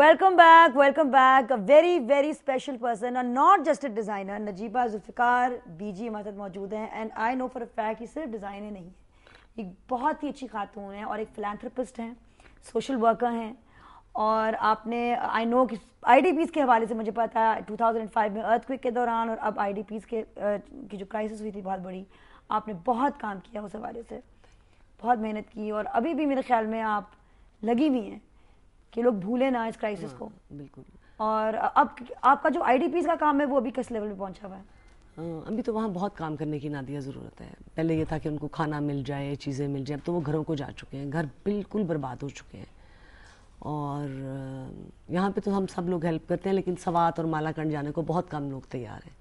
Welcome back. A very very special person and not just a designer. Najiba Zulfikar बीजी हमारे साथ मौजूद हैं and I know for a fact ये सिर्फ डिज़ाइनर नहीं है, एक बहुत ही अच्छी खातून है और एक फिलैंथ्रोपिस्ट हैं, सोशल वर्कर हैं. और आपने आई नो कि IDPs के हवाले से मुझे पता है 2005 में अर्थक्वेक के दौरान और अब IDPs की जो क्राइसिस हुई थी बहुत बड़ी, आपने बहुत काम किया उस हवाले से, बहुत मेहनत की और अभी भी मेरे ख्याल में आप लगी हुई हैं कि लोग भूले ना इस क्राइसिस को. बिल्कुल. और अब आपका जो IDPs का काम है वो अभी किस लेवल पे पहुंचा हुआ है? अभी तो वहाँ बहुत काम करने की नादिया ज़रूरत है. पहले ये था कि उनको खाना मिल जाए, चीज़ें मिल जाए, अब तो वो घरों को जा चुके हैं, घर बिल्कुल बर्बाद हो चुके हैं. और यहाँ पे तो हम सब लोग हेल्प करते हैं, लेकिन सवात और मालाकंड जाने को बहुत कम लोग तैयार हैं,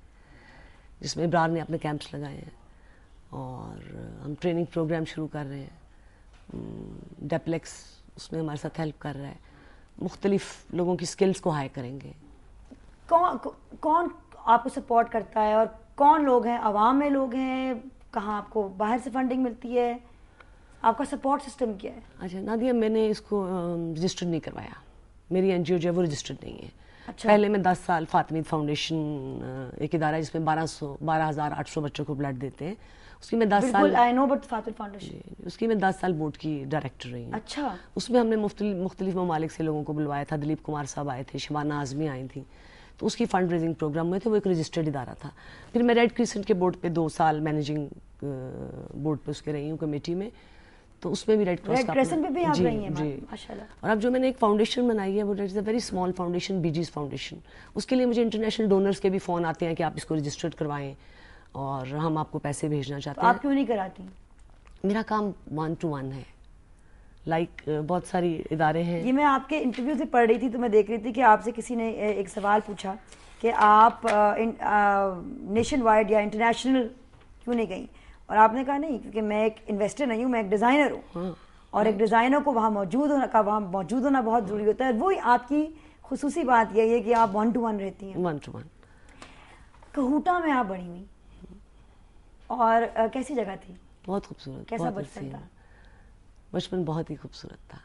जिसमें इब्रार ने अपने कैंप्स लगाए हैं और हम ट्रेनिंग प्रोग्राम शुरू कर रहे हैं. डेप्लेक्स उसमें हमारे साथ हेल्प कर रहा है, मुख्तलिफ लोगों की स्किल्स को हाई करेंगे. कौन आपको सपोर्ट करता है और कौन लोग हैं? अवाम में लोग हैं, कहाँ आपको बाहर से फंडिंग मिलती है, आपका सपोर्ट सिस्टम क्या है? अच्छा नादिया, मैंने इसको रजिस्टर्ड नहीं करवाया, मेरी NGO जो है वो रजिस्टर्ड नहीं है. अच्छा. पहले मैं 10 साल फातिमीद फाउंडेशन एक इदारा है जिसमें 12,800 बच्चों को ब्लड देते हैं, उसकी मैं 10 साल I know but Fatimid foundation, उसकी मैं 10 साल बोर्ड की डायरेक्टर रही हूँ. अच्छा. उसमें हमने मुख्तलिफ ममालिक से लोगों को बुलवाया था. दिलीप कुमार साहब आए थे, शबाना आज़मी आई थी, तो उसकी फंड रेजिंग प्रोग्राम में थे. वो एक रजिस्टर्ड इदारा था. फिर मैं रेड क्रिसेंट के बोर्ड पे 2 साल मैनेजिंग बोर्ड पे उसके रही हूँ, कमेटी में, तो उसमें भी रेड क्रिसेंट पे भी आप रही हैं. जी. माशाल्लाह. और अब जो मैंने एक फाउंडेशन बनाई है वो it's a very small foundation, बीजीज फाउंडेशन. उसके लिए मुझे इंटरनेशनल डोनर्स के भी फ़ोन आते हैं कि आप इसको रजिस्टर्ड करवाएं और हम आपको पैसे भेजना चाहते हैं. आप क्यों नहीं कराती? मेरा काम 1 to 1 है. बहुत सारी इदारे हैं. ये मैं आपके इंटरव्यू से पढ़ रही थी तो मैं देख रही थी कि आपसे किसी ने एक सवाल पूछा कि आप नेशन वाइड या इंटरनेशनल क्यों नहीं गई, और आपने कहा नहीं, क्योंकि मैं एक इन्वेस्टर नहीं हूँ, मैं एक डिज़ाइनर हूँ. हाँ. और एक डिज़ाइनर को वहाँ मौजूद होना बहुत ज़रूरी होता है. वही आपकी खुसूसी बात यही है कि आप 1 to 1 रहती हैं. 1 to 1. कहूटा में आप बड़ी हुई और कैसी जगह थी? बहुत खूबसूरत. कैसा बचपन था? बचपन बहुत ही खूबसूरत था.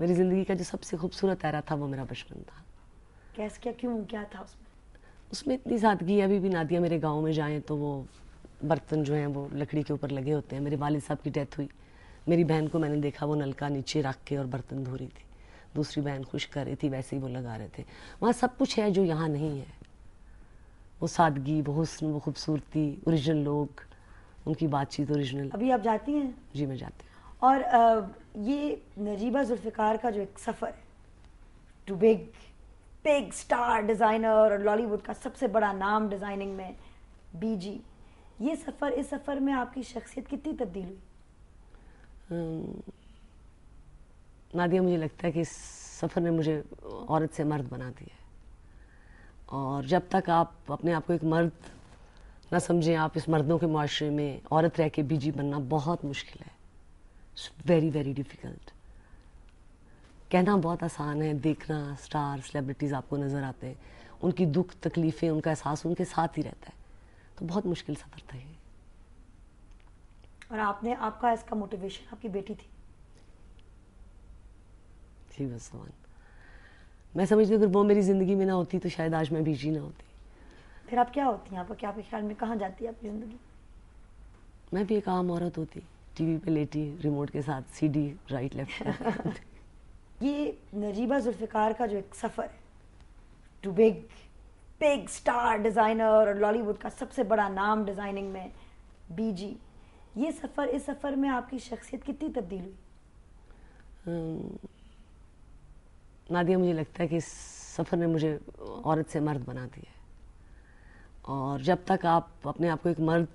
मेरी ज़िंदगी का जो सबसे खूबसूरत एरा था वो मेरा बचपन था. क्या था उसमें? उसमें इतनी सादगी. अभी भी नादिया मेरे गांव में जाएं तो वो बर्तन जो हैं वो लकड़ी के ऊपर लगे होते हैं. मेरे वालिद साहब की डेथ हुई, मेरी बहन को मैंने देखा वो नलका नीचे रख के और बर्तन धो रही थी. दूसरी बहन खुश कर रही थी, वैसे ही वो लगा रहे थे. वहाँ सब कुछ है जो यहाँ नहीं है. वो सादगी, वो हुस्न, वो खूबसूरती, ओरिजिनल लोग, उनकी बातचीत ओरिजिनल. अभी आप जाती हैं? जी मैं जाती हूँ. और ये नजीबा जुल्फ़िकार का जो एक सफ़र है टू बिग स्टार डिज़ाइनर और लॉलीवुड का सबसे बड़ा नाम डिज़ाइनिंग में BG, इस सफ़र में आपकी शख्सियत कितनी तब्दील हुई? नादिया, मुझे लगता है कि इस सफ़र ने मुझे औरत से मर्द बना दिया है. और जब तक आप अपने आप को एक मर्द ना समझें, आप इस मर्दों के मुआशरे में औरत रह के BG बनना बहुत मुश्किल है. It's very very difficult. कहना बहुत आसान है, देखना स्टार सेलिब्रिटीज़ आपको नज़र आते हैं, उनकी दुख तकलीफ़ें, उनका एहसास उनके साथ ही रहता है. तो बहुत मुश्किल सफ़र था ये. और आपका इसका मोटिवेशन आपकी बेटी थी? जी बस सवाल. मैं समझती हूँ अगर वो मेरी ज़िंदगी में ना होती तो शायद आज मैं BG ना होती. फिर आप क्या होती हैं? आपके ख्याल में कहाँ जाती है आपकी ज़िंदगी? मैं भी एक आम औरत होती, TV पे लेटी रिमोट के साथ, CD राइट लेफ्ट. ये नजीबा जुल्फ़िकार का जो एक सफ़र है टू बिग स्टार डिज़ाइनर और लॉलीवुड का सबसे बड़ा नाम डिज़ाइनिंग में BG, इस सफ़र में आपकी शख्सियत कितनी तब्दील हुई? नादिया, मुझे लगता है कि इस सफ़र ने मुझे औरत से मर्द बना दिया है. और जब तक आप अपने आप को एक मर्द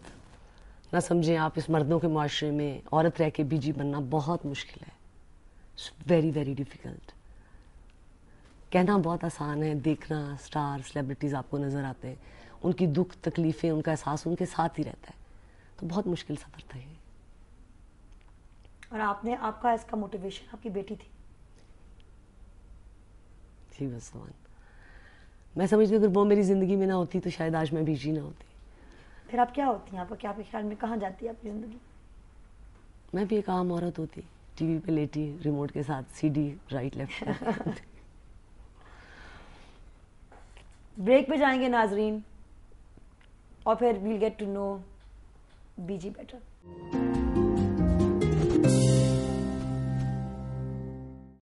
ना समझें, आप इस मर्दों के मुआशरे में औरत रह के BG बनना बहुत मुश्किल है. It's very very difficult. कहना बहुत आसान है, देखना स्टार सेलिब्रिटीज़ आपको नज़र आते हैं, उनकी दुख तकलीफ़ें, उनका एहसास उनके साथ ही रहता है. तो बहुत मुश्किल सफ़र था ये. और आपका इसका मोटिवेशन आपकी बेटी थी? जी बस सवाल. मैं समझती हूँ अगर वो मेरी ज़िंदगी में ना होती तो शायद आज मैं BG ना होती. फिर आप क्या होती हैं? आपके ख्याल में कहाँ जाती है आपकी ज़िंदगी? मैं भी एक आम औरत होती, TV पे लेटी रिमोट के साथ, CD राइट लेफ्ट. بریک پہ جائیں گے ناظرین اور پھر we'll get to know B G better.